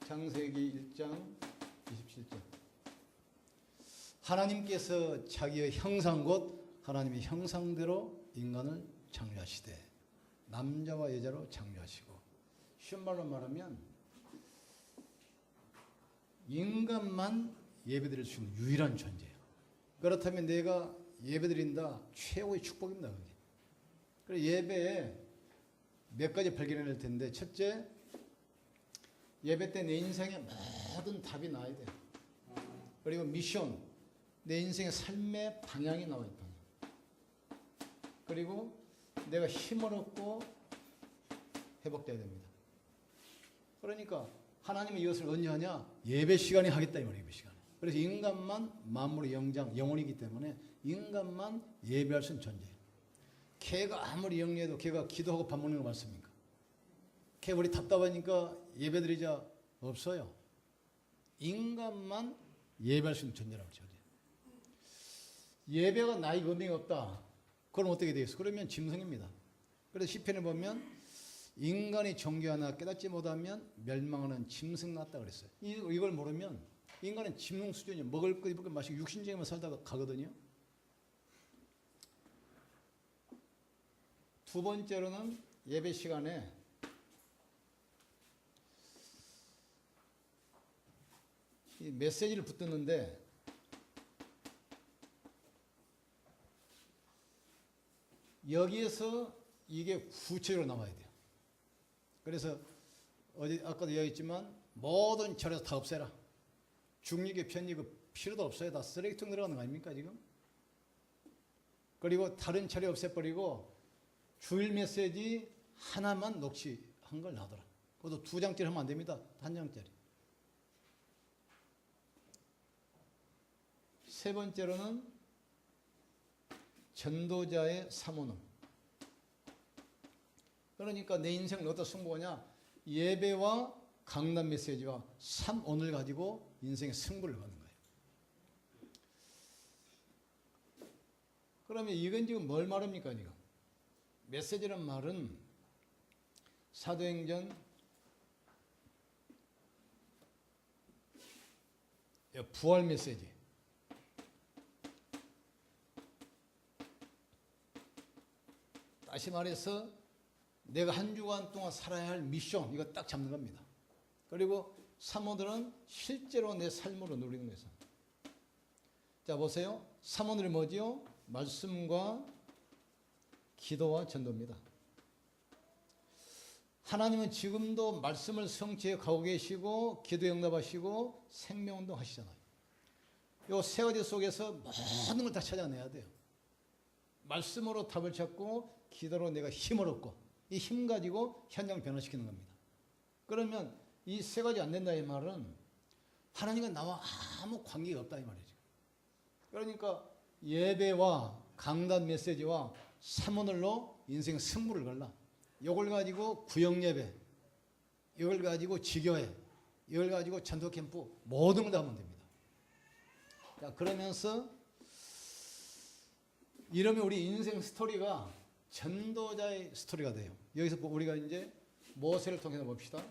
창세기 1장 27절. 하나님께서 자기의 형상 곧 하나님의 형상대로 인간을 창조하시되 남자와 여자로 창조하시고, 쉬운 말로 말하면 인간만 예배드릴 수 있는 유일한 존재예요. 그렇다면 내가 예배드린다, 최고의 축복입니다. 그게. 그래서 예배에 몇 가지 발견해낼 텐데, 첫째, 예배 때 내 인생의 모든 답이 나와야 돼요. 그리고 미션, 내 인생의 삶의 방향이 나와야 돼요. 그리고 내가 힘을 얻고 회복돼야 됩니다. 그러니까 하나님은 이것을 언제 하냐? 예배 시간에 하겠다 이 말이에요. 예배 시간에. 그래서 인간만 만물의 영혼이기 때문에 인간만 예배할 수 있는 존재예요. 개가 아무리 영리해도 개가 기도하고 밥 먹는 거 맞습니까? 개 우리 답답하니까 예배드리자 없어요. 인간만 예배할 수 있는 존재라고 그러죠. 예배가 나의 의미가 없다. 그럼 어떻게 되겠어? 그러면 짐승입니다. 그래서 시편에 보면 인간이 존귀하나 깨닫지 못하면 멸망하는 짐승 같다 그랬어요. 이걸 모르면 인간은 짐승 수준이에요. 먹을 거 입을 거 마시고 육신적인만 살다가 가거든요. 두 번째로는 예배 시간에 이 메시지를 붙드는데 여기에서 이게 구체적으로 나와야 돼요. 그래서 어제 아까도 이야기했지만 모든 절에서 다 없애라. 중립의 편립 필요도 없어요. 다 쓰레기통 들어가는 거 아닙니까 지금? 그리고 다른 절에 없애버리고 주일 메시지 하나만 녹취한 걸 놔둬라. 그것도 2장짜리 하면 안 됩니다. 1장짜리. 세 번째로는 전도자의 사모님. 그러니까 내 인생을 어디다 승부하냐? 예배와 강단 메시지와 3오늘 가지고 인생의 승부를 거는 거예요. 그러면 이건 지금 뭘 말합니까? 지금 메시지란 말은 사도행전 부활 메시지, 다시 말해서 내가 한 주간 동안 살아야 할 미션, 이거 딱 잡는 겁니다. 그리고 사모들은 실제로 내 삶으로 누리는 거예요. 자 보세요. 사모들이 뭐지요? 말씀과 기도와 전도입니다. 하나님은 지금도 말씀을 성취해 가고 계시고 기도에 응답하시고 생명운동 하시잖아요. 이 세 가지 속에서 모든 걸 다 찾아내야 돼요. 말씀으로 답을 찾고 기도로 내가 힘을 얻고 이 힘 가지고 현장 변화시키는 겁니다. 그러면 이 세 가지 안 된다 이 말은 하나님과 나와 아무 관계가 없다 이 말이죠. 그러니까 예배와 강단 메시지와 삼오늘로 인생 승부를 걸라. 이걸 가지고 구역 예배, 이걸 가지고 지교회, 이걸 가지고 전도 캠프 모든 걸 다 하면 됩니다. 자 그러면서 이러면 우리 인생 스토리가 전도자의 스토리가 돼요. 여기서 우리가 이제 모세를 통해서 봅시다.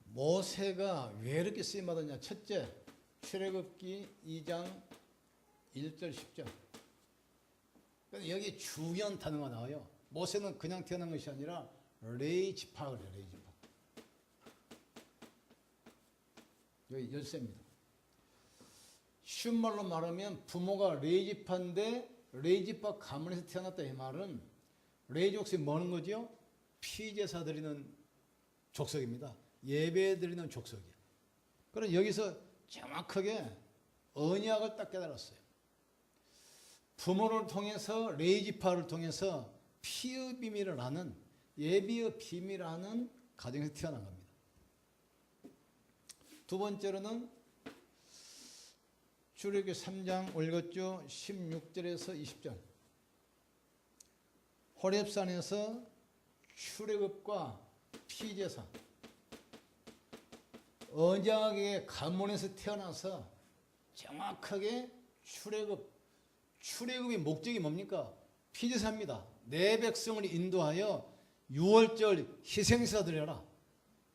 모세가 왜 이렇게 쓰임받았냐? 첫째, 출애굽기 2장 1절 10절. 여기 중요한 단어가 나와요. 모세는 그냥 태어난 것이 아니라 레이지파 그래요. 레이지파. 여기 열쇠입니다. 쉬운 말로 말하면 부모가 레이지파인데 레이지파 가문에서 태어났다 이 말은 레이 족속이 뭐는 거죠? 피제사 드리는 족속입니다. 예배 드리는 족속이에요. 그럼 여기서 정확하게 언약을 딱 깨달았어요. 부모를 통해서 레이지파를 통해서 피의 비밀을 아는 예비의 비밀을 아는 가정에서 태어난 겁니다. 두 번째로는 출애굽기 3장 읽었죠? 16절에서 20절. 호렙산에서 출애굽과 피제사 언약의 가문에서 태어나서 정확하게 출애굽의 목적이 뭡니까? 피제사입니다. 내 백성을 인도하여 유월절 희생사 드려라.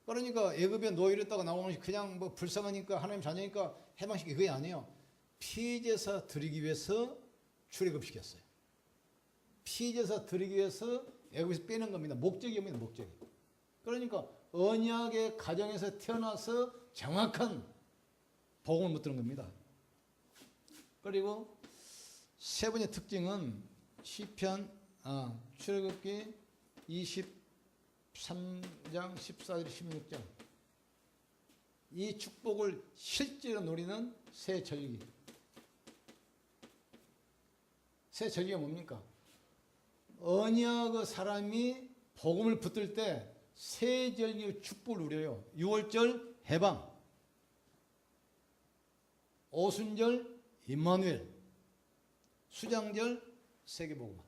그러니까 애굽에 노예였다가 나오는 것이 그냥 뭐 불쌍하니까 하나님 자녀니까 해방시키기 그게 아니에요. 피제사 드리기 위해서 출애굽시켰어요. 피제사 드리기 위해서 애굽에서 빼는 겁니다. 목적이 뭡니다. 목적이. 그러니까 언약의 가정에서 태어나서 정확한 복음을 못 들은 겁니다. 그리고 세 번째 특징은 시편 출애굽기 23장 14절 16절 이 축복을 실제로 누리는 새 절기. 새 절기가 뭡니까? 언약의 사람이 복음을 붙들 때 새 절기의 축복을 누려요. 유월절 해방, 오순절 임마누엘, 수장절 세계복음.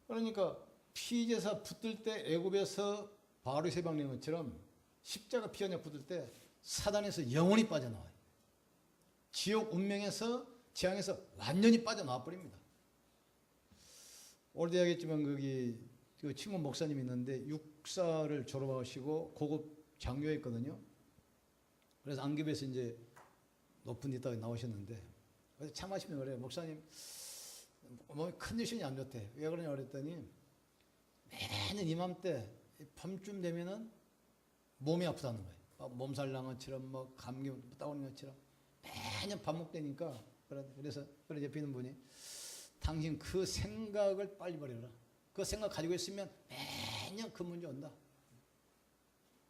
그러니까 피제사 붙들 때 애굽에서 바로의 세방된 것처럼 십자가 피 언약 붙들 때 사단에서 영원히 빠져나와요. 지옥 운명에서 재앙에서 완전히 빠져나와 버립니다. 올해 알겠지만 거기 그 친구 목사님이 있는데 육사를 졸업하시고 고급 장교였거든요. 그래서 안급에서 이제 높은 데 있다가 나오셨는데 그래서 참 하시면 그래요. 목사님 몸이 컨디션이 안 좋대. 왜 그러냐 그랬더니 매년 이맘때 밤쯤 되면은 몸이 아프다는 거예요. 몸살 난 것처럼 뭐 감기 따오는 것처럼 매년 반복되니까 그래서 옆에 있는 분이 당신 그 생각을 빨리 버려라. 그 생각 가지고 있으면 매년 그 문제 온다.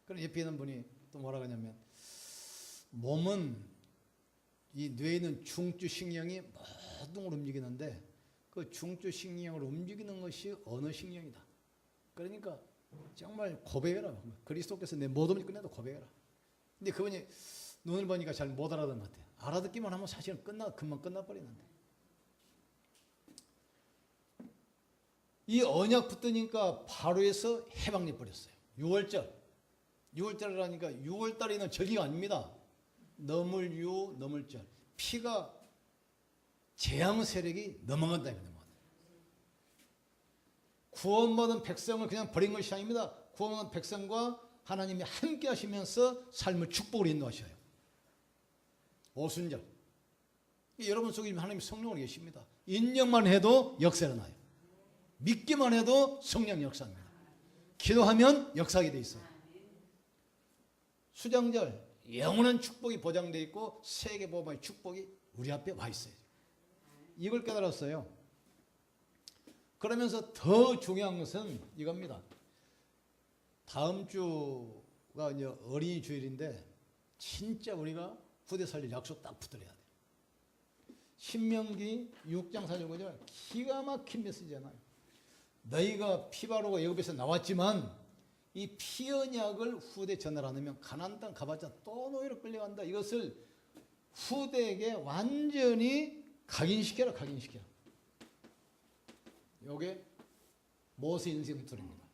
그럼 옆에 있는 분이 또 뭐라고 하냐면 몸은 이 뇌에 있는 중추신경이 모든 걸 움직이는데 그 중추신경을 움직이는 것이 언어 신경이다. 그러니까 정말 고백해라. 그리스도께서 내 모든 일 끝내도 고백해라. 근데 그분이 눈을 보니까 잘 못 알아듣는 것 같아요. 알아듣기만 하면 사실은 금방 끝나버리는데. 이 언약 붙으니까 바로에서 해방돼 버렸어요. 6월절. 6월절이라니까 6월달에 있는 절기가 아닙니다. 너물유, 너물절. 피가 재앙 세력이 넘어간다. 구원받은 백성을 그냥 버린 것이 아닙니다. 구원받은 백성과 하나님이 함께 하시면서 삶을 축복으로 인도하셔요. 오순절. 여러분 속에 하나님이 성령으로 계십니다. 인정만 해도 역사 일어나요. 믿기만 해도 성령 역사입니다. 기도하면 역사하게 돼 있어요. 수장절, 영원한 축복이 보장되어 있고 세계보험의 축복이 우리 앞에 와 있어요. 이걸 깨달았어요. 그러면서 더 중요한 것은 이겁니다. 다음 주가 이제 어린이 주일인데 진짜 우리가 후대 살릴 약속 딱 붙들어야 돼요. 신명기 6장 4절 5절 기가 막힌 메시지잖아요. 너희가 피 바르고 애굽에서 나왔지만 이 피 언약을 후대 전달 안 하면 가나안 땅 가봤자 또 노예로 끌려간다. 이것을 후대에게 완전히 각인시켜라. 각인시켜라. 요게 모세 인생 스토리입니다.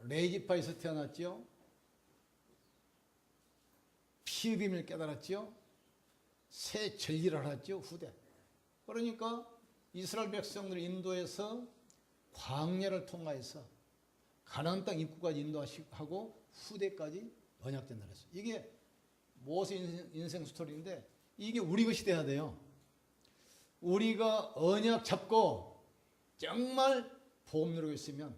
레이지파에서 태어났죠. 피의 비밀을 깨달았죠. 새 절기를 알았죠. 후대. 그러니까 이스라엘 백성들을 인도해서 광야를 통과해서 가나안 땅 입구까지 인도하고 후대까지 언약된다 그랬어요. 이게 모세 인생 스토리인데 이게 우리 것이 돼야 돼요. 우리가 언약 잡고 정말 복음 누리고 있으면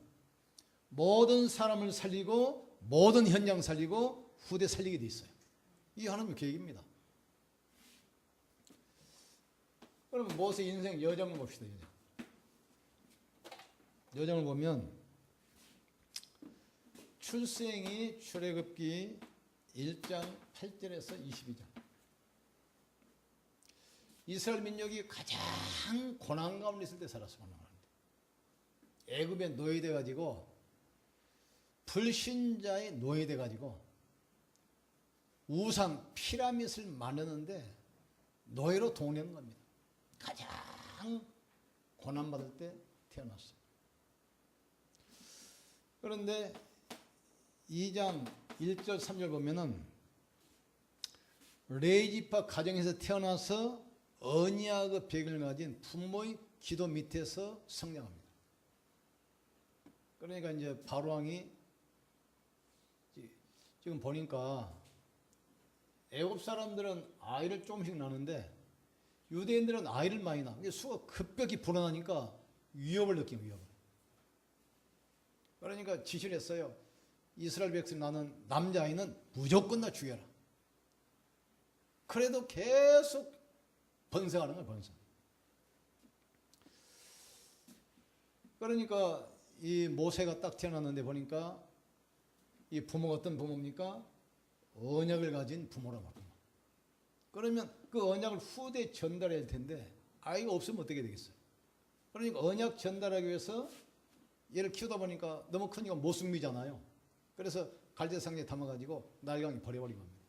모든 사람을 살리고 모든 현장 살리고 후대 살리게 돼 있어요. 이게 하나님의 계획입니다. 그러면 모세 인생 여정을 봅시다. 여정을 보면 출생이 출애굽기 1장 8절에서 22절. 이스라엘 민족이 가장 고난 가운데 있을 때 살았어요. 애굽에 노예돼 가지고 불신자의 노예돼 가지고 우상 피라밋을 만드는데 노예로 동원하는 겁니다. 가장 고난받을 때 태어났어요. 그런데 2장 1절 3절 보면은 레이지파 가정에서 태어나서 언약의 백을 가진 부모의 기도 밑에서 성장합니다. 그러니까 이제 바로 왕이 지금 보니까 애굽 사람들은 아이를 조금씩 낳는데 유대인들은 아이를 많이 낳아. 수가 급격히 불어나니까 위협을 느낀 위협을. 그러니까 지시를 했어요. 이스라엘 백성 낳는 남자아이는 무조건 다 죽여라. 그래도 계속 번성하는 거예요, 번성. 그러니까 이 모세가 딱 태어났는데 보니까 이 부모가 어떤 부모입니까? 언약을 가진 부모라 말이에요. 그러면 그 언약을 후대에 전달해야 할 텐데 아이가 없으면 어떻게 되겠어요? 그러니까 언약 전달하기 위해서 얘를 키우다 보니까 너무 크니까 못 숨기잖아요. 그래서 갈대상자에 담아가지고 날강에 버려버린 겁니다.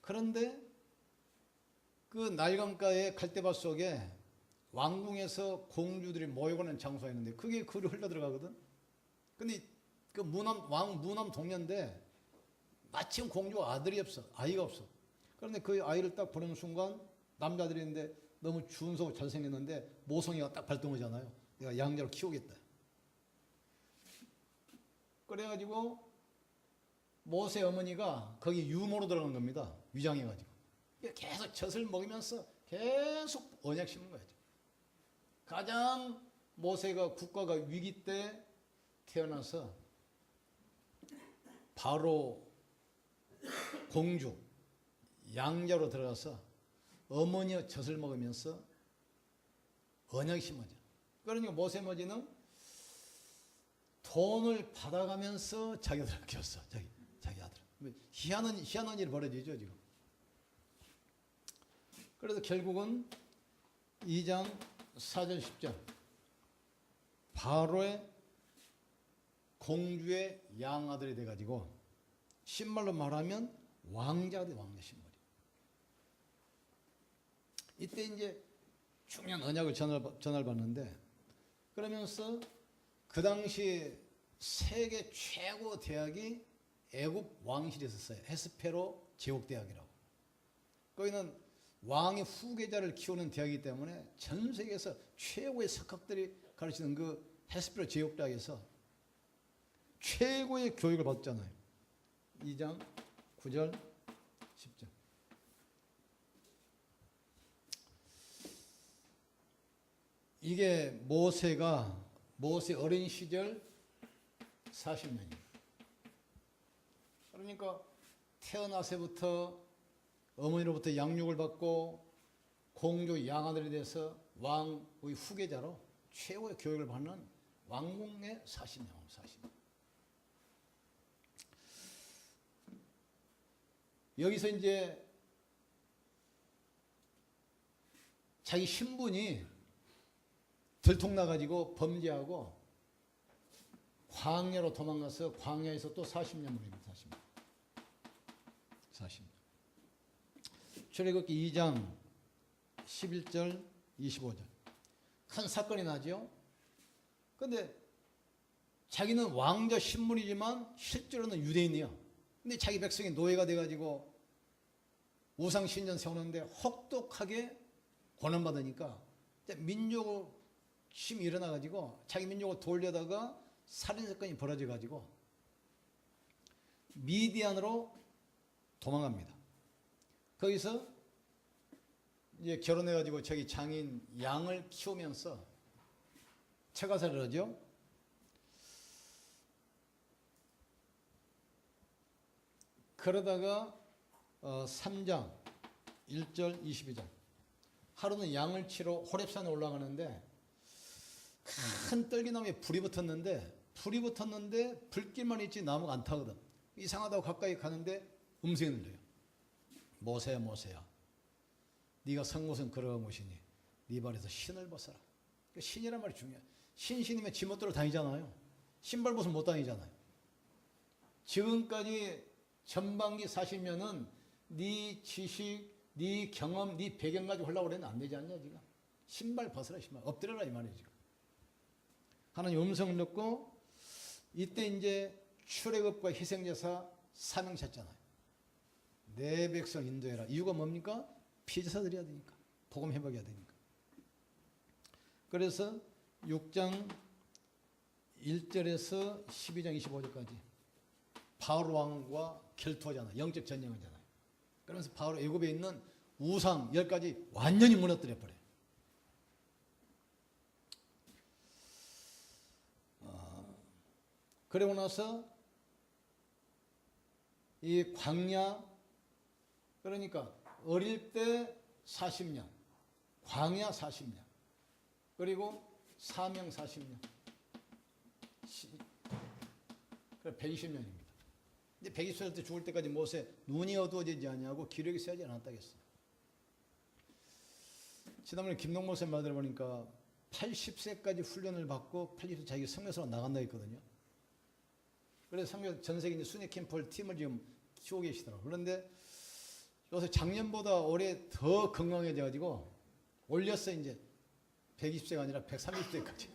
그런데 그 날강가의 갈대밭 속에 왕궁에서 공주들이 모여가는 장소였는데 그게 그리 흘러 들어가거든. 근데 그 왕 무남 동년인데 마침 공주가 아들이 없어, 아이가 없어. 그런데 그 아이를 딱 보는 순간 남자들이 있는데 너무 준수하고 잘생겼는데 모성애가 딱 발동하잖아요. 내가 양자로 키우겠다. 그래가지고 모세 어머니가 거기 유모로 들어간 겁니다. 위장해가지고. 계속 젖을 먹이면서 계속 언약 심는 거예요. 가장 모세가 국가가 위기 때 태어나서 바로 공주 양자로 들어가서 어머니의 젖을 먹으면서 언약이 심어져. 그러니까 모세 어머니는 돈을 받아가면서 자기 아들을 키웠어. 자기 아들. 희한한 일이 벌어지죠 지금. 그래서 결국은 2장 4절 10절 바로의 공주의 양아들이 돼가지고 신말로 말하면 왕자가 돼. 왕자 신말이. 이때 이제 중요한 언약을 전달받는데 그러면서 그 당시 세계 최고 대학이 애굽 왕실에 있었어요. 헤스페로 제국대학이라고. 거기는 왕의 후계자를 키우는 대학이기 때문에 전 세계에서 최고의 석학들이 가르치는 그 헤스페로 제국대학에서 최고의 교육을 받았잖아요. 2장 9절 10절. 이게 모세 어린 시절 40년이에요. 그러니까 태어나서부터 어머니로부터 양육을 받고 공주 양아들이 돼서 왕의 후계자로 최고의 교육을 받는 왕궁의 40년. 여기서 이제 자기 신분이 들통나가지고 범죄하고 광야로 도망가서 광야에서 또 40년 보냅니다. 40년. 출애굽기 2장 11절 25절. 큰 사건이 나죠. 그런데 자기는 왕자 신분이지만 실제로는 유대인이야. 근데 자기 백성이 노예가 돼가지고 우상 신전 세우는데 혹독하게 고난받으니까 민족심이 일어나가지고 자기 민족을 돌려다가 살인사건이 벌어져가지고 미디안으로 도망갑니다. 거기서 이제 결혼해가지고 자기 장인 양을 키우면서 처가살이를 하죠. 그러다가 3장 1절 22절 하루는 양을 치러 호렙산에 올라가는데 큰 떨기나무에 불이 붙었는데 불길만 있지 나무가 안 타거든. 이상하다고 가까이 가는데 음성이 들려요. 모세야 모세야 네가 선 곳은 걸어간 곳이니 네 발에서 신을 벗어라. 그러니까 신이란 말이 중요해. 신이면 지멋대로 다니잖아요. 신발 벗으면 못 다니잖아요. 지금까지 전반기 40년은 네 지식, 네 경험, 네 배경 가지고 하려고 그랬는데 안 되지 않냐 지금. 신발 벗어라. 신발 엎드려라 이 말이에요 지금. 하나님 음성을 듣고 이때 이제 출애굽과 희생제사 사명 쳤잖아요. 내 백성 인도해라. 이유가 뭡니까? 피제사 드려야 되니까. 복음 회복해야 되니까. 그래서 6장 1절에서 12장 25절까지 바울 왕과 결투하잖아요. 영적 전쟁하잖아요. 그러면서 바로 애굽에 있는 우상 10가지 완전히 무너뜨려 버려요. 그러고 나서 이 광야, 그러니까 어릴 때 40년, 광야 40년, 그리고 사명 40년, 120년입니다. 근데 120년 때 죽을 때까지 모세 눈이 어두워지지 않냐고 기력이 세지 않았다겠어요. 지난번에 김동 목사님 말 들어보니까 80세까지 훈련을 받고 80세 자기가 성교사로 나간다 했거든요. 그래서 성교 전 세계 이제 순회 캠프 팀을 지금 키우고 계시더라고요. 그런데 요새 작년보다 올해 더 건강해져가지고 올렸어요. 이제 120세가 아니라 130세까지.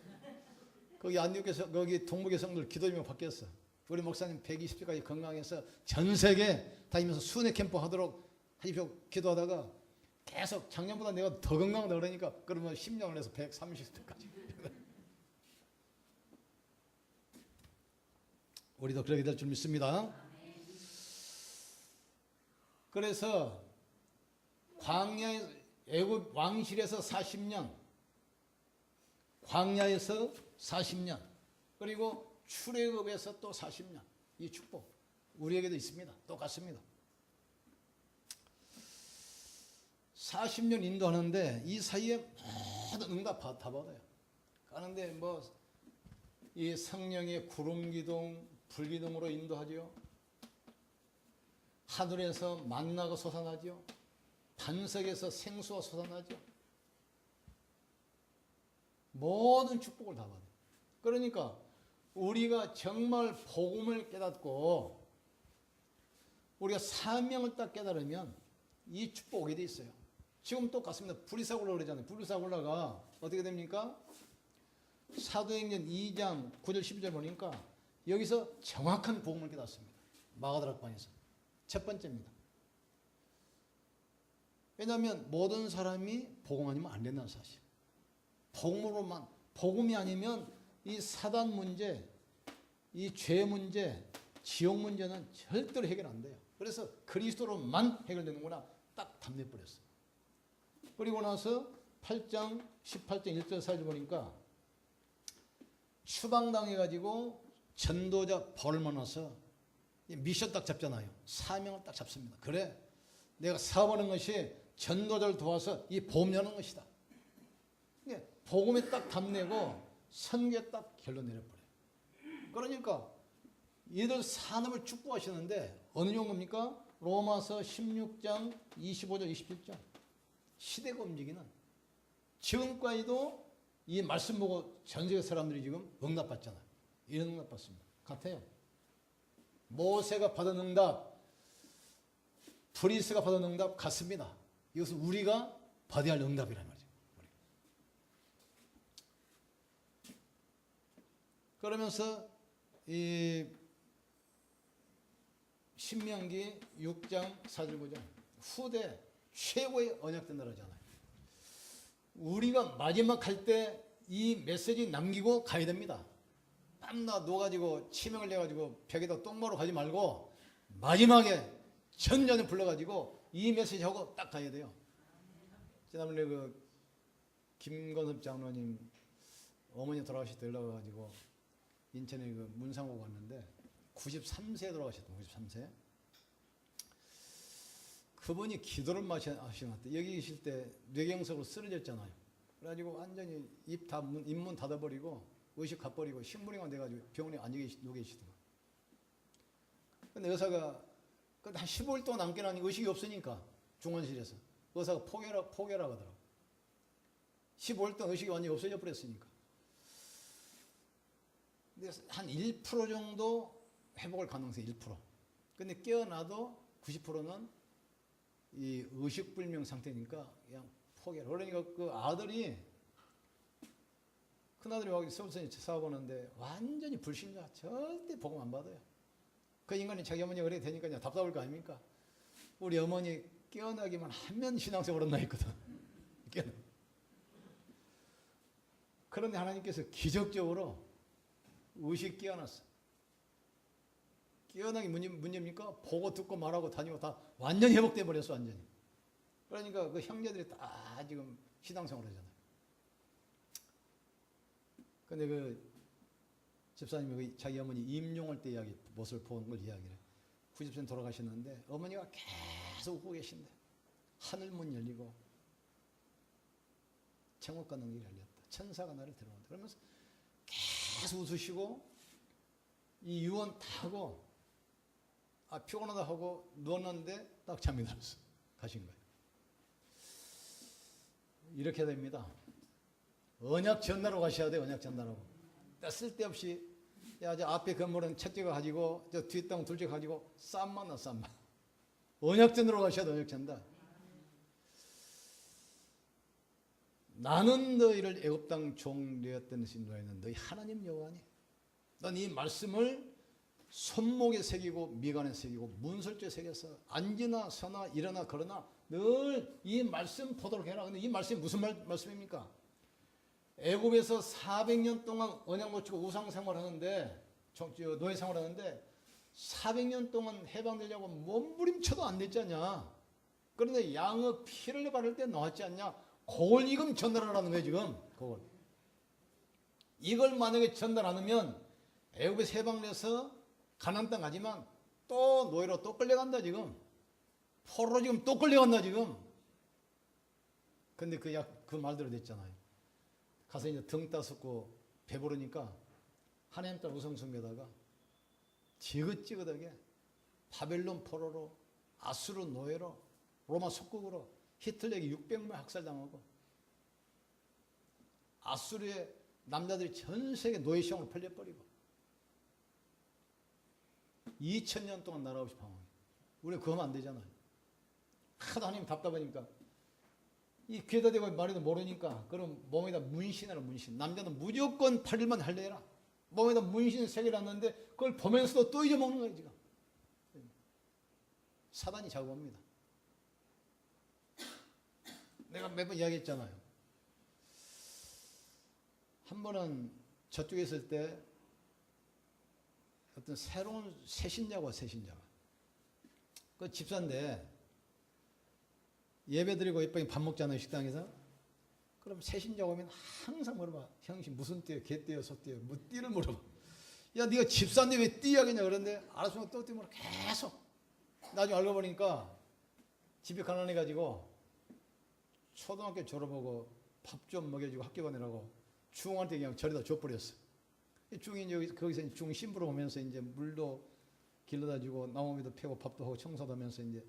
거기 안디옥에서 거기 동북의 성들 기도님이 바뀌었어. 우리 목사님 120세까지 건강해서 전 세계 다니면서 순회 캠프 하도록 하십시오 기도하다가 계속 작년보다 내가 더 건강하다 그러니까 그러면 10년을 해서 130세까지. 우리도 그렇게 될 줄 믿습니다. 그래서 광야에 애굽 왕실에서 40년, 광야에서 40년, 그리고 출애굽에서 또 40년. 이 축복 우리에게도 있습니다. 똑같습니다. 40년 인도하는데 이 사이에 모든 응답 다 받아요. 그런데 뭐 이 성령의 구름기둥, 불기둥으로 인도하죠. 하늘에서 만나가 솟아나죠. 반석에서 생수가 솟아나죠. 모든 축복을 다 받아요. 그러니까 우리가 정말 복음을 깨닫고 우리가 사명을 딱 깨달으면 이 축복 오게 돼 있어요. 지금 똑같습니다. 브리사골라 그러잖아요. 브리사골라가 어떻게 됩니까? 사도행전 2장 9절 12절 보니까 여기서 정확한 복음을 깨닫습니다. 마가다락방에서. 첫 번째입니다. 왜냐하면 모든 사람이 복음 아니면 안 된다는 사실. 복음으로만, 복음이 아니면 이 사단 문제, 이 죄 문제, 지옥 문제는 절대로 해결 안 돼요. 그래서 그리스도로만 해결되는구나 딱 답내버렸어요. 그리고 나서 8장 18장 1절 4절 보니까 추방당해가지고 전도자 바울을 만나서 미션 딱 잡잖아요. 사명을 딱 잡습니다. 그래, 내가 사업하는 것이 전도자를 도와서 이 복음 여는 것이다. 복음에 딱 답내고 선교에 딱 결론 내려버려요. 그러니까 얘들 산업을 축복하시는데 어느 정도입니까? 로마서 16장 25절 27절 시대가 움직이는 지금까지도 이 말씀 보고 전 세계 사람들이 지금 응답받잖아요. 이런 응답 받습니다. 같아요. 모세가 받은 응답, 브리스가 받은 응답 같습니다. 이것은 우리가 받아야 할 응답이란 말이죠. 그러면서 이 신명기 6장 4절 9절 후대 최고의 언약된 나라잖아요. 우리가 마지막 할 때 이 메시지 남기고 가야 됩니다. 밤낮 놓아가지고 치명을 내가지고 벽에다 똥마루 가지 말고 마지막에 전전에 불러가지고 이 메시지 하고 딱 가야 돼요. 지난번에 그 김건섭 장로님 어머니 돌아가실 때 연락 와가지고 인천에 그 문상호 갔는데 93세에 돌아가셨던 93세. 그분이 기도를 하시는 것 같아요. 여기 계실 때 뇌경색으로 쓰러졌잖아요. 그래가지고 완전히 입문 닫아버리고 의식 가버리고 심부름만 돼가지고 병원에 누워 계시더라고요. 근데 의사가 한 15일 동안 남겨놨니 의식이 없으니까 중환실에서 의사가 포기하라고 하더라고요. 15일 동안 의식이 완전히 없어져 버렸으니까. 근데 한 1% 정도 회복할 가능성이 1%. 근데 깨어나도 90%는 이 의식불명 상태니까 그냥 포기하라. 그러니까 그 아들이 큰아들이 와서 서울서 사업하는데 완전히 불신자. 절대 복음 안 받아요. 그 인간이 자기 어머니가 그렇게 되니까 답답할 거 아닙니까? 우리 어머니 깨어나기만 하면 신앙생활 한다 했거든. 그런데 하나님께서 기적적으로 의식 끼워놨어. 끼워나기 문제입니까? 보고 듣고 말하고 다니고 다 완전히 회복돼 버렸어, 완전히. 그러니까 그 형제들이 다 지금 신앙생활 하잖아요. 근데 그 집사님이 자기 어머니 임종할 때 이야기, 모습을 본 걸 이야기를 해. 90세 돌아가셨는데 어머니가 계속 웃고 계신데 하늘문 열리고 천국 가는 길이 열렸다. 천사가 나를 데려온다. 그러면서 계속 웃으시고 이 유언 다 하고 피곤하다 하고 누웠는데 딱 잠이 들었어. 가신 거예요. 이렇게 됩니다. 언약 전달하고 가셔야 돼요. 언약 전달하고. 쓸데없이 야, 저 앞에 건물은 첫째가 가지고 저 뒷땅 둘째 가지고 쌈만 나 쌈만. 언약 전달하고 가셔야 돼. 언약 전달. 나는 너희를 애굽 땅 종 되었던 신도에는 너희 하나님 여호와니. 넌 이 말씀을 손목에 새기고 미간에 새기고 문설주에 새겨서 앉으나 서나 일어나 걸으나 늘 이 말씀 보도록 해라. 근데 이 말씀이 무슨 말씀입니까? 애굽에서 400년 동안 언약 못 지고 우상 생활하는데 노예 생활하는데 400년 동안 해방되려고 몸부림쳐도 안 됐지 않냐. 그런데 양의 피를 바를 때 나왔지 않냐. 그걸 지금 전달하라는 거예요. 지금 그걸. 이걸 만약에 전달 안 하면 애굽에서 해방돼서 가나안 땅 가지만 또 노예로 또 끌려간다 지금. 포로로 지금 또 끌려간다 지금. 근데 그 말대로 됐잖아요. 가서 이제 등 따숩고 배부르니까 하나님 딸 우상 숭배다가 지긋지긋하게 바벨론 포로로 아수르 노예로 로마 속국으로 히틀러에게 600명 학살당하고 아수르의 남자들이 전 세계 노예 시험으로 팔려버리고 2000년 동안 나라 없이 방황해. 우리가 그거 하면 안 되잖아요. 하도 하나님 답답하니까 이 귀에다 대고 말해도 모르니까 그럼 몸에다 문신하라 문신. 남자는 무조건 8일만 할례해라. 몸에다 문신 3개를 놨는데 그걸 보면서도 또 잊어먹는 거예요 지금. 사단이 작업합니다. 내가 몇 번 이야기했잖아요. 한 번은 저쪽에 있을 때 어떤 새로운 새신자가 그 집사인데 예배 드리고 이쁘게 밥 먹잖아요 식당에서. 그럼 새신자 오면 항상 물어봐. 형님 무슨 띠예요? 개띠예요? 소띠예요? 뭐 띠를 물어봐. 야 네가 집사인데 왜 띠 이야기냐 그러는데 알았으면 또 띠 물어 계속. 나중에 알고 보니까 집이 가난해가지고 초등학교 졸업하고 밥 좀 먹여주고 학교 보내라고 중한테 그냥 저리다 줘버렸어. 중이 여기 거기서 중 신부로 오면서 이제 물도 길러다 주고 나무미도 패고 밥도 하고 청소도 하면서 이제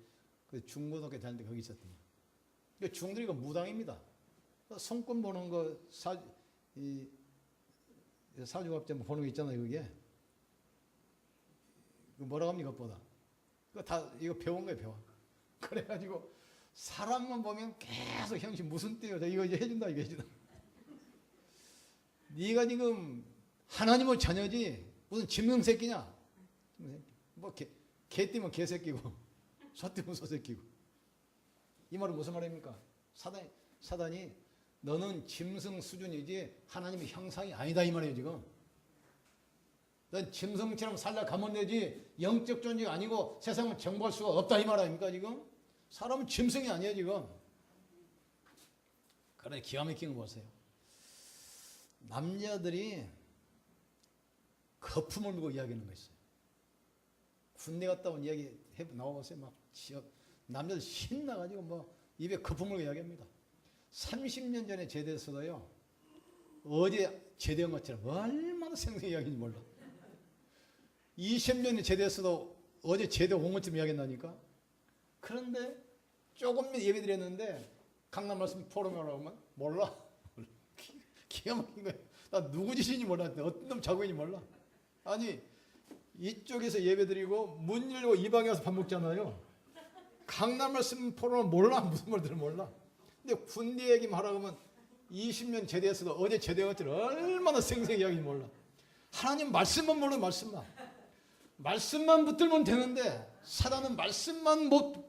그 중고등학교 다닐 때 거기 있었던 거야. 중들이 그 무당입니다. 손금 보는 거 사주갑자 보는 거 있잖아요. 그게 그 뭐라고 합니까 그것보다. 그거 다 이거 배운 거예요 배워. 그래가지고 사람만 보면 계속 형님 무슨 띠요? 이거 이제 해준다 이거 해준다. 네가 지금 하나님의 자녀지 무슨 짐승 새끼냐? 뭐 개 띠면 개 새끼고 소 띠면 소 새끼고. 이 말은 무슨 말입니까? 사단이 너는 짐승 수준이지 하나님의 형상이 아니다 이 말이에요 지금. 넌 짐승처럼 살다 가면 되지 영적 존재가 아니고 세상을 정복할 수가 없다 이 말 아닙니까 지금? 사람은 짐승이 아니에요 지금. 그런데 기가 막힌 거 보세요. 남자들이 거품을 물고 이야기하는 거 있어요. 군대 갔다 온 이야기 나와보세요. 막 남자들 신나가지고 뭐 입에 거품 물고 이야기합니다. 30년 전에 제대했어도요. 어제 제대한 것처럼 얼마나 생생 이야기인지 몰라. 20년에 제대했어도 어제 제대 온 것처럼 이야기한다니까. 그런데 조금 예배 드렸는데 강남 말씀 포럼에 올라오면 몰라. 기가 막힌 거야. 나 누구 짓인지 몰랐는데 어떤 놈 자고 있는지 몰라. 아니 이쪽에서 예배 드리고 문 열고 이 방에 와서 밥 먹잖아요. 강남 말씀 포럼은 몰라. 무슨 말들은 몰라. 근데 군대 얘기만 하라고 하면 20년 제대했어도 어제 제대한 것처럼 얼마나 생생 이야기인지 몰라. 하나님 말씀만 몰라 말씀만. 말씀만 붙들면 되는데 사단은 말씀만 못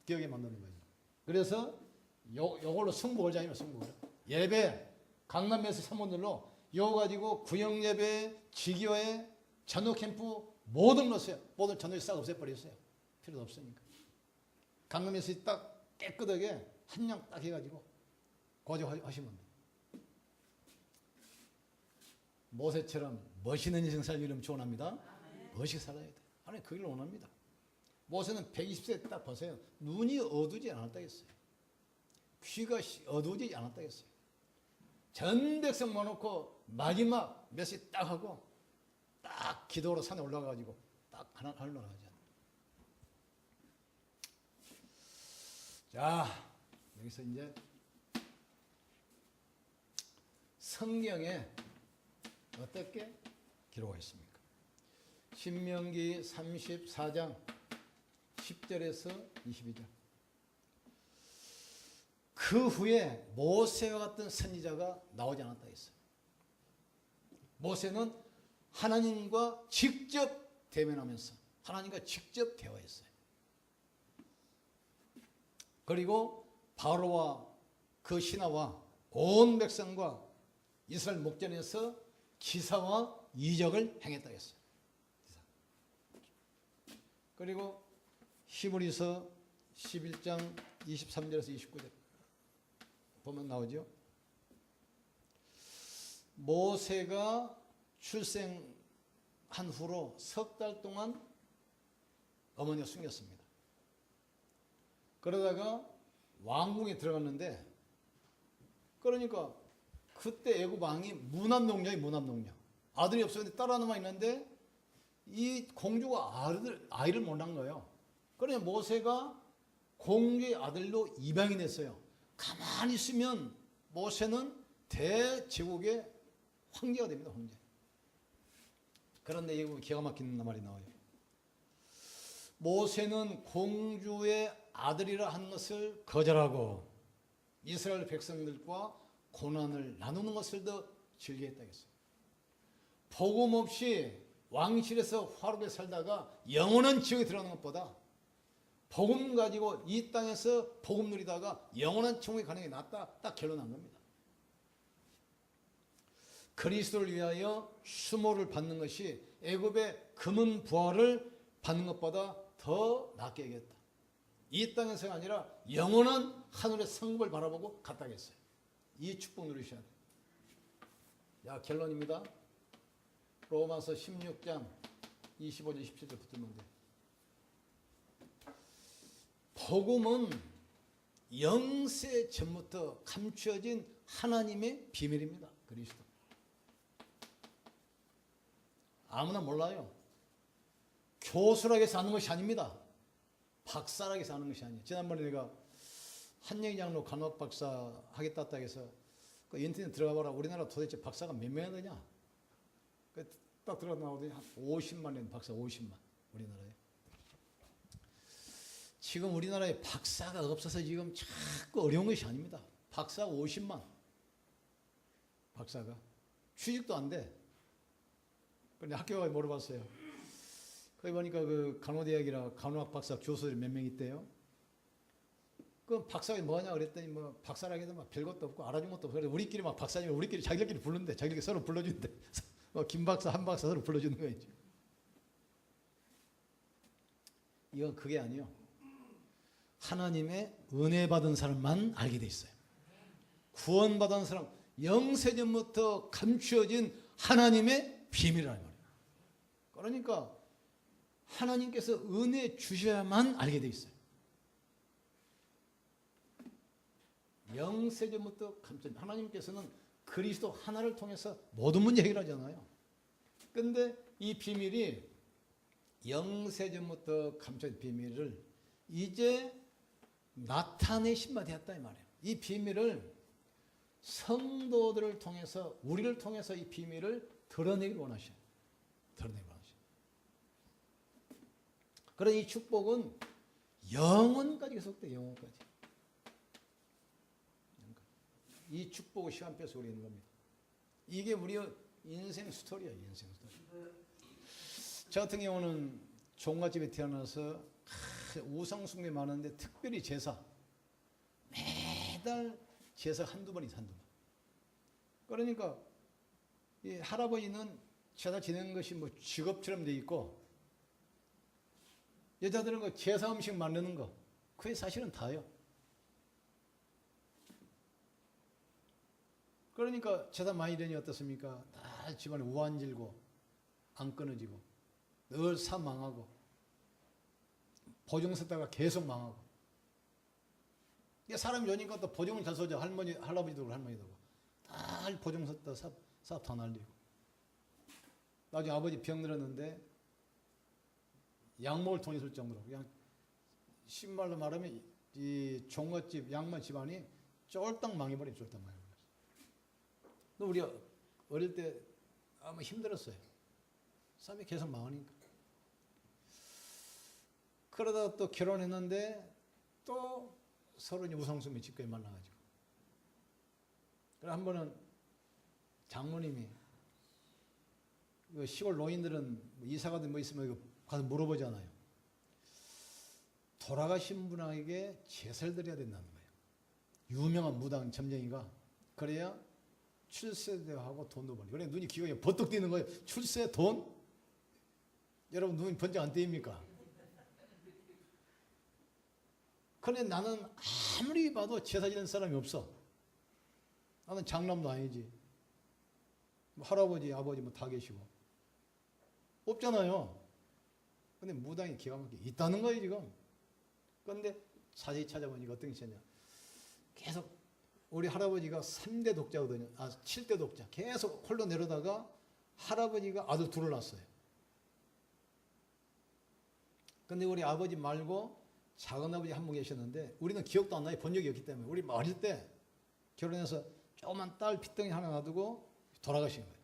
기억에 만드는 거예요. 그래서 요걸로 승부 걸자면 승부 걸자. 예배 강남에서 사모들로 이거 가지고 구역예배, 지교회, 전도캠프 모든 넣었어요. 모든 전도에 싹 없애버렸어요. 필요도 없으니까. 강남에서 딱 깨끗하게 한 양 딱 해가지고 고정하시면 돼요. 모세처럼 멋있는 인생 살기를 축원합니다. 멋있게 살아야 돼. 하나님 그 길을 원합니다. 모세는 120세 딱 보세요. 눈이 어두지 않았다 했어요. 귀가 어두워지지 않았다 했어요. 전 백성 모아놓고 마지막 몇 시 딱 하고 딱 기도로 산에 올라가가지고 딱 하늘로 나가죠. 자, 여기서 이제 성경에 어떻게 기록하고 있습니까? 신명기 34장 10절에서 22절. 그 후에 모세와 같은 선지자가 나오지 않았다 했어요. 모세는 하나님과 직접 대면하면서 하나님과 직접 대화했어요. 그리고 바로와 그 신하와 온 백성과 이스라엘 목전에서 기사와 이적을 행했다 했어요. 그리고 히브리서 11장 23절에서 29절 보면 나오죠. 모세가 출생한 후로 석 달 동안 어머니가 숨겼습니다. 그러다가 왕궁에 들어갔는데, 그러니까 그때 애굽 왕이 무남농녀이 무남농녀. 아들이 없었는데 딸 하나만 있는데 이 공주가 아이를 못 낳은 거예요. 그러니 모세가 공주의 아들로 입양이 됐어요. 가만히 있으면 모세는 대제국의 황제가 됩니다. 황제. 그런데 이거 기가 막힌 말이 나와요. 모세는 공주의 아들이라 한 것을 거절하고 이스라엘 백성들과 고난을 나누는 것을 더 즐겨했다 했어요. 복음 없이 왕실에서 화롭게 살다가 영원한 지옥에 들어가는 것보다 복음 가지고 이 땅에서 복음 누리다가 영원한 천국에 가는 게 낫다, 딱 결론난 겁니다. 그리스도를 위하여 수모를 받는 것이 애굽의 금은 부활을 받는 것보다 더 낫게 여겼다. 이 땅에서가 아니라 영원한 하늘의 성급을 바라보고 갔다겠어요. 이 축복 누리셔야 돼요. 야, 결론입니다. 로마서 16장 25절 27절 붙들면 돼요. 복음은 영세 전부터 감추어진 하나님의 비밀입니다. 그리스도. 아무나 몰라요. 교수라고 해서 아는 것이 아닙니다. 박사라고 해서 아는 것이 아니에요. 지난번에 내가 한영희 장로 간호학 박사 하겠다 해서 그 인터넷 들어가 봐라. 우리나라 도대체 박사가 몇 명이나 되냐? 딱 들어가 나오더니 한 50만 년 박사 50만 우리나라에. 지금 우리나라에 박사가 없어서 지금 자꾸 어려운 것이 아닙니다. 박사 50만. 박사가 취직도 안 돼. 그런데 학교 가서 물어봤어요. 거기 보니까 그 간호대학이라 간호학 박사 교수들이 몇 명 있대요. 그럼 박사가 뭐하냐 그랬더니 뭐 박사라고 해도 막 별것도 없고 알아준 것도 없고. 그래서 우리끼리 막 박사님을 우리끼리 자기들끼리 부르는데 자기들끼리 서로 불러주는데 김 박사 한 박사 서로 불러주는 거예요. 이건 그게 아니에요. 하나님의 은혜 받은 사람만 알게 돼 있어요. 구원받은 사람, 영세전부터 감추어진 하나님의 비밀이라는 말이에요. 그러니까 하나님께서 은혜 주셔야만 알게 돼 있어요. 영세전부터 감추어진 하나님께서는 그리스도 하나를 통해서 모든 문제 해결하잖아요. 그런데 이 비밀이 영세전부터 감춰진 비밀을 이제 나타내신 바 되었다 이 말이에요. 이 비밀을 성도들을 통해서 우리를 통해서 이 비밀을 드러내길 원하셔요. 드러내길 원하셔요. 그런 이 축복은 영원까지 계속돼요. 영원까지. 이 축복의 시간 뺏어 우리 있는 겁니다. 이게 우리의 인생 스토리예요. 인생 스토리. 저 같은 경우는 종갓집에 태어나서 우상 숭배 많은데 특별히 제사 매달 제사 한두 번 있어. 한두 번. 그러니까 이 할아버지는 제사 지내는 것이 뭐 직업처럼 돼 있고, 여자들은 그 제사 음식 만드는 거, 그게 사실은 다요. 그러니까 제사 많이 되니 어떻습니까? 다 집안에 우환질고 안 끊어지고 늘 사 망하고 보증 섰다가 계속 망하고. 이게 사람이 오니까 또 보증을 잘 서죠. 할머니, 할아버지도 그렇고 할머니도 그렇고 다 보증 섰다 삽 다 날리고. 나중에 아버지 병 들었는데 약 먹을 돈이 있을 정도로 그냥 신말로 말하면 이 종갓집 양말 집안이 쫄딱 망해버린 쫄딱 망해버렸어요. 우리 어릴 때 아마 힘들었어요. 삶이 계속 망하니까. 그러다가 또 결혼했는데 또 서로 우상숭배 집까지 만나가지고. 그래 한 번은 장모님이 시골 노인들은 이사가든 뭐 있으면 가서 물어보잖아요. 돌아가신 분에게 제사를 드려야 된다는 거예요. 유명한 무당 점쟁이가. 그래야 출세도 하고 돈도 벌고. 그래 눈이 기가 버떡 뛰는 거예요. 출세, 돈? 여러분 눈이 번쩍 안 뜨입니까? 그런데 나는 아무리 봐도 제사 지는 사람이 없어. 나는 장남도 아니지. 뭐 할아버지, 아버지 뭐 다 계시고. 없잖아요. 근데 무당이 기가 막히게 있다는 거예요, 지금. 그런데 자세히 찾아보니까 어떤 게 있었냐. 계속 우리 할아버지가 3대 독자거든요. 7대 독자. 계속 홀로 내려다가 할아버지가 아들 둘을 낳았어요. 근데 우리 아버지 말고 작은 아버지 한 분 계셨는데 우리는 기억도 안 나요. 본 적이 없기 때문에. 우리 어릴 때 결혼해서 조그만 딸 핏덩이 하나 놔두고 돌아가신 거예요.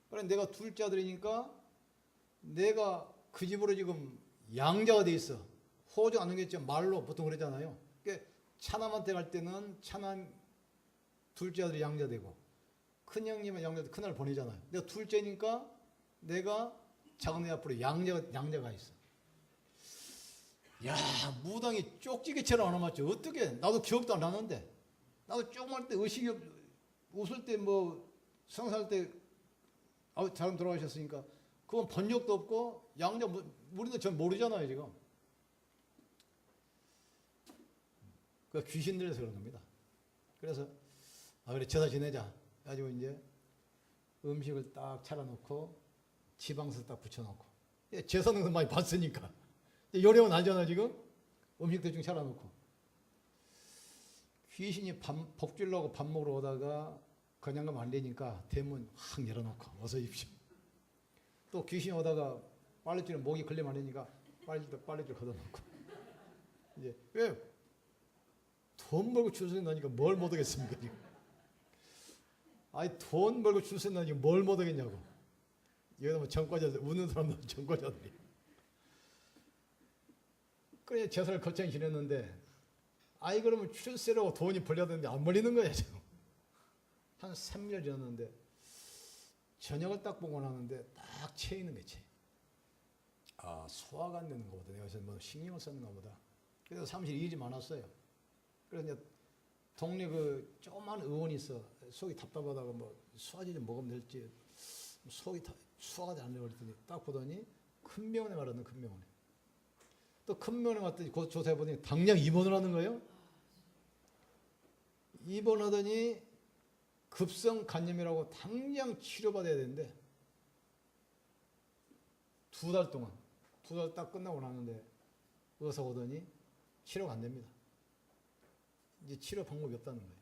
그래 내가 둘째 아들이니까 내가 그 집으로 지금 양자가 돼 있어. 호적 안 넘겼죠. 말로 보통 그러잖아요. 그러니까 차남한테 갈 때는 차남 둘째 아들이 양자되고 큰형님은 양자되고 큰아들 보내잖아요. 내가 둘째니까 내가 작은 애 앞으로 양자가 있어. 야, 무당이 쪽지게처럼 안 맞죠. 어떻게? 나도 기억도 안 나는데. 나도 조그만 때 의식이 웃을 때 뭐 성사할 때 사람 돌아가셨으니까 그건 본 적도 없고 양자 우리는 전 모르잖아요 지금. 그 귀신 들려서 그런 겁니다. 그래서 그래 제사 지내자. 가지고 이제 음식을 딱 차려놓고 지방서 딱 붙여놓고 제사는 많이 봤으니까 요령은 알잖아 지금. 음식 대충 차려놓고 귀신이 복 주려고 밥 먹으러 오다가 그냥 가면 안 되니까 대문 확 열어놓고 어서 오십시오. 또 귀신이 오다가 빨래줄에 목이 걸리면 안 되니까 빨래줄 걷어놓고. 이제 왜 돈 벌고 출세 나니까 뭘 못 하겠습니까 지금. 아니 돈 벌고 출세 나니까 뭘 못 하겠냐고. 여기다 뭐 전과자들 웃는 사람도 전과자들이. 그래 제사를 거창히 지냈는데 아이 그러면 출세라고 돈이 벌려야 되는데 안 벌리는 거야 지금. 한 3일 지났는데 저녁을 딱 보고 나는데 딱 채 있는 게 채. 소화가 안 되는 거보다 내가 뭐 신경을 썼는가 보다. 그래서 사무실에 일이 많았어요. 그래서 이제 동네 그 조그만 의원이 있어. 속이 답답하다가 뭐 소화제 좀 먹으면 될지 속이 소화가 안 되고 그랬더니 딱 보더니 큰 병원에 가라는 큰 병원에. 또 큰 병원에 갔더니 그 조사해보더니 당장 입원을 하는 거예요. 입원하더니 급성 간염이라고 당장 치료받아야 되는데 2달 동안 2달 딱 끝나고 나는데 의사 오더니 치료가 안 됩니다. 이제 치료 방법이 없다는 거예요.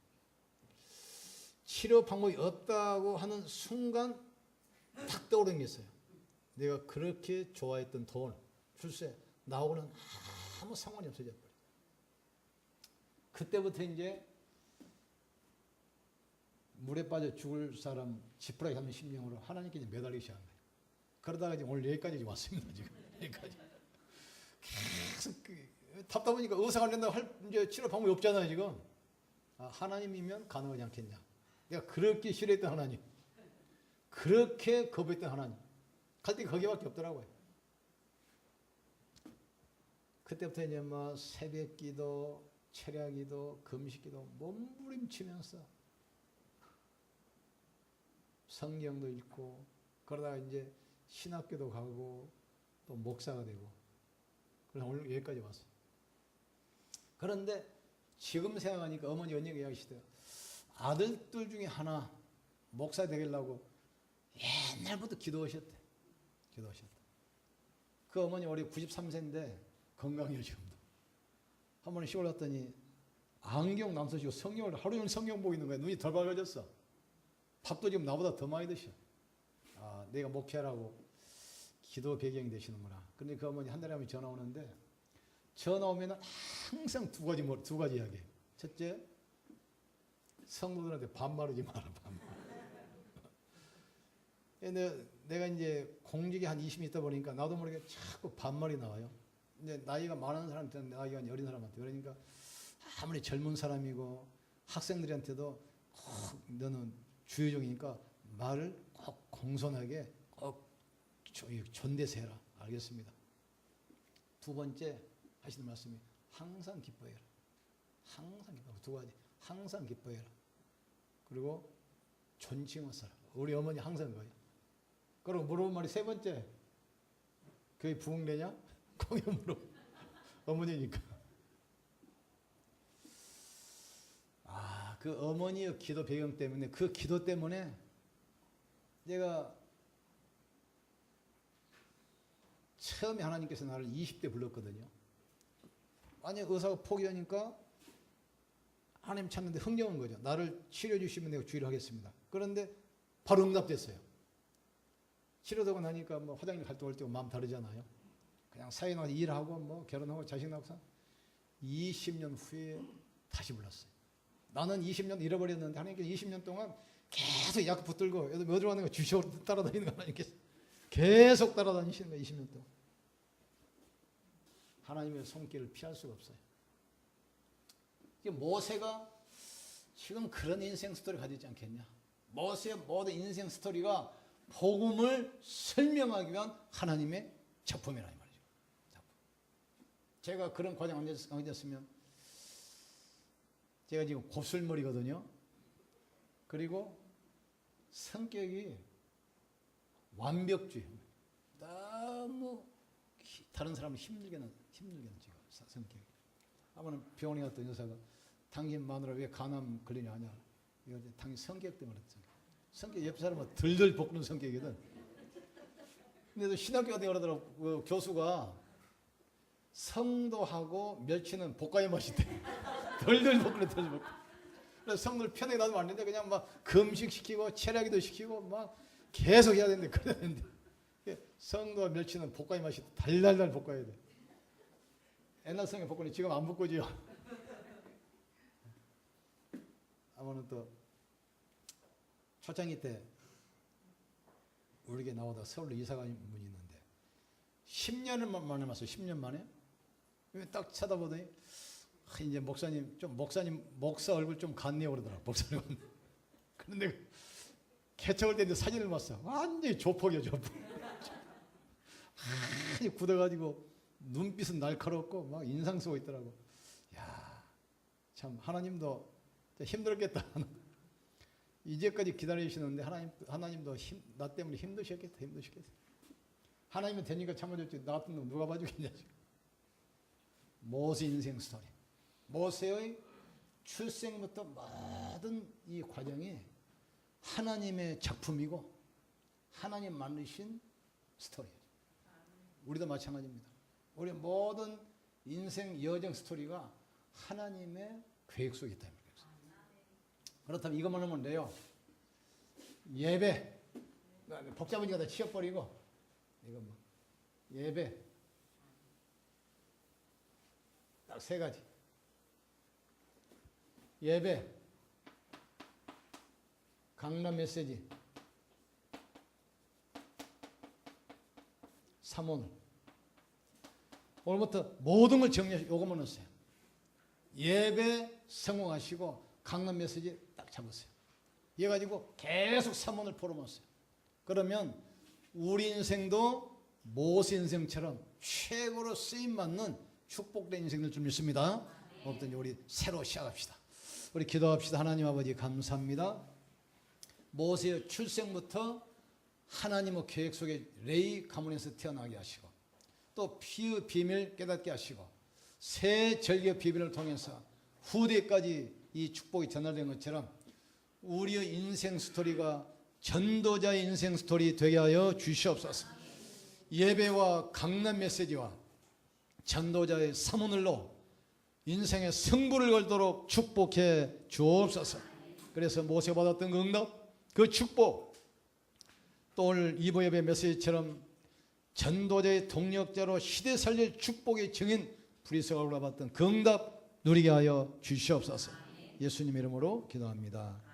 치료 방법이 없다고 하는 순간 탁 떠오르는 게 있어요. 내가 그렇게 좋아했던 돈, 출세 나하고는 아무 상관이 없어져 버려요. 그때부터 이제 물에 빠져 죽을 사람 지푸라기 하는 심령으로 하나님께 이제 매달리기 시작한 거예요. 그러다가 이제 오늘 여기까지 왔습니다. 지금 여기까지. 계속 답답하니까 의사가 안 된다고 할 이제 치료 방법이 없잖아요 지금. 하나님이면 가능하지 않겠냐. 내가 그렇게 싫어했던 하나님, 그렇게 거부했던 하나님, 갈 때 거기밖에 없더라고요. 그때부터 이제 뭐 새벽기도, 철야기도, 금식기도 몸부림치면서 성경도 읽고 그러다가 이제 신학교도 가고 또 목사가 되고 그래서 오늘 여기까지 왔어요. 그런데 지금 생각하니까 어머니 언니가 이야기하시대요. 아들들 중에 하나 목사 되려고 옛날부터 기도하셨대. 그 어머니 올해 93세인데 건강해요 지금도. 한 번에 시골 갔더니 안경 남서시고 성경을 하루 종일 성경 보고 있는 거야. 눈이 덜 밝아졌어. 밥도 지금 나보다 더 많이 드셔. 아, 내가 목회라고 기도 배경이 되시는구나. 근데 그 어머니 한 달에 한 번 전화 오는데 전화 오면은 항상 두 가지 이야기해요. 첫째, 성도들한테 반말하지 마라. 내가 이제 공직에 한 20년 있다 보니까 나도 모르게 자꾸 반말이 나와요. 이제 나이가 많은 사람한테는 나이가 어린 사람한테. 그러니까 아무리 젊은 사람이고 학생들한테도 꼭 너는 주의종이니까 말을 꼭 공손하게 꼭 존대서 해라. 알겠습니다. 두 번째 하시는 말씀이 항상 기뻐해라. 항상 기뻐해라. 두 가지. 항상 기뻐해라. 그리고 존칭하라. 우리 어머니 항상 그거예요. 그리고 물어본 말이 세 번째. 그게 부흥되냐? 거기 물어. 어머니니까. 아, 그 어머니의 기도 배경 때문에 그 기도 때문에 내가 처음에 하나님께서 나를 20대 불렀거든요. 만약 의사가 포기하니까 하나님 찾는데 흥겨운 거죠. 나를 치료해 주시면 내가 주의를 하겠습니다. 그런데 바로 응답됐어요. 치료되고 나니까 뭐 화장실 활동할 때 마음 다르잖아요. 그냥 사회 나가서 일하고 뭐 결혼하고 자식 낳고서 20년 후에 다시 불렀어요. 나는 20년 잃어버렸는데 하나님께서 20년 동안 계속 약 붙들고 몇 주 하는 거 주시오 따라다니는 거 하나님께서 계속 따라다니시는 거예요. 20년 동안. 하나님의 손길을 피할 수가 없어요. 모세가 지금 그런 인생 스토리 가지고 있지 않겠냐. 모세의 모든 인생 스토리가 복음을 설명하기 위한 하나님의 작품이라 이 말이죠. 작품. 제가 그런 과정 안 됐으면 제가 지금 곱슬머리거든요. 그리고 성격이 완벽주의. 너무 다른 사람을 힘들게 하는 지금 성격이. 한번은 병원에 갔던 의사가 당신 마누라 왜 간암 걸리냐 하냐. 이거 당신 성격 때문에 그랬죠. 성격 옆 사람은 들들 볶는 성격이거든. 근데도 신학교 같은 데 그러더라고. 그 교수가 성도하고 멸치는 볶아야 맛있대. 덜덜 볶으래, 덜 볶고. 그래서 성도를 편하게 놔두면 안 되는데 그냥 막 금식시키고 체력이도 시키고 막 계속 해야 되는데 그래야 되는데 성도와 멸치는 볶아야 맛있대. 달달달 볶아야 돼. 옛날 성에 볶으니 지금 안 볶고지요. 아무는 또 초창기 때 우리에게 나오다 서울로 이사 간 분이 있는데 10년을 만에 왔어요. 10년 만에. 딱 쳐다보더니 이제 목사 얼굴 좀 같네요 그러더라고. 목사 얼굴. 그런데 개척을 때는데 사진을 봤어. 완전히 조폭이야, 조폭. 많이 굳어가지고 눈빛은 날카롭고 막 인상 쓰고 있더라고. 야, 참 하나님도 힘들었겠다. 이제까지 기다리시는데 하나님도 나 때문에 힘드셨겠다. 하나님은 되니까 참아줬지. 나 같은 놈 누가 봐주겠냐. 모세 인생 스토리. 모세의 출생부터 모든 이 과정이 하나님의 작품이고 하나님 만드신 스토리예요. 우리도 마찬가지입니다. 우리 모든 인생 여정 스토리가 하나님의 계획 속에 있다. 그렇다면 이것만 하면 돼요. 예배. 복잡하니까 다 치워버리고 이거 뭐 예배 딱 세 가지. 예배, 강남 메시지, 사모늘. 오늘부터 모든 걸 정리하시고 요것만 넣었어요. 예배 성공하시고 강남 메시지 딱 잡았어요. 이래 가지고 계속 사모늘 풀어놨어요. 그러면 우리 인생도 모세 인생처럼 최고로 쓰임받는 축복된 인생을 좀 있습니다. 없더니 우리 새로 시작합시다. 우리 기도합시다. 하나님 아버지 감사합니다. 모세의 출생부터 하나님의 계획 속에 레위 가문에서 태어나게 하시고 또 피의 비밀 깨닫게 하시고 새 절기의 비밀을 통해서 후대까지 이 축복이 전달된 것처럼 우리의 인생 스토리가 전도자의 인생 스토리 되게 하여 주시옵소서. 예배와 강남 메시지와 전도자의 사문을로 인생의 승부를 걸도록 축복해 주옵소서. 그래서 모세가 받았던 그 응답, 그 축복, 또 오늘 이보 예배 메시지처럼 전도자의 동력자로 시대 살릴 축복의 증인 브리스가 올라봤던 그 응답 누리게 하여 주시옵소서. 예수님 이름으로 기도합니다.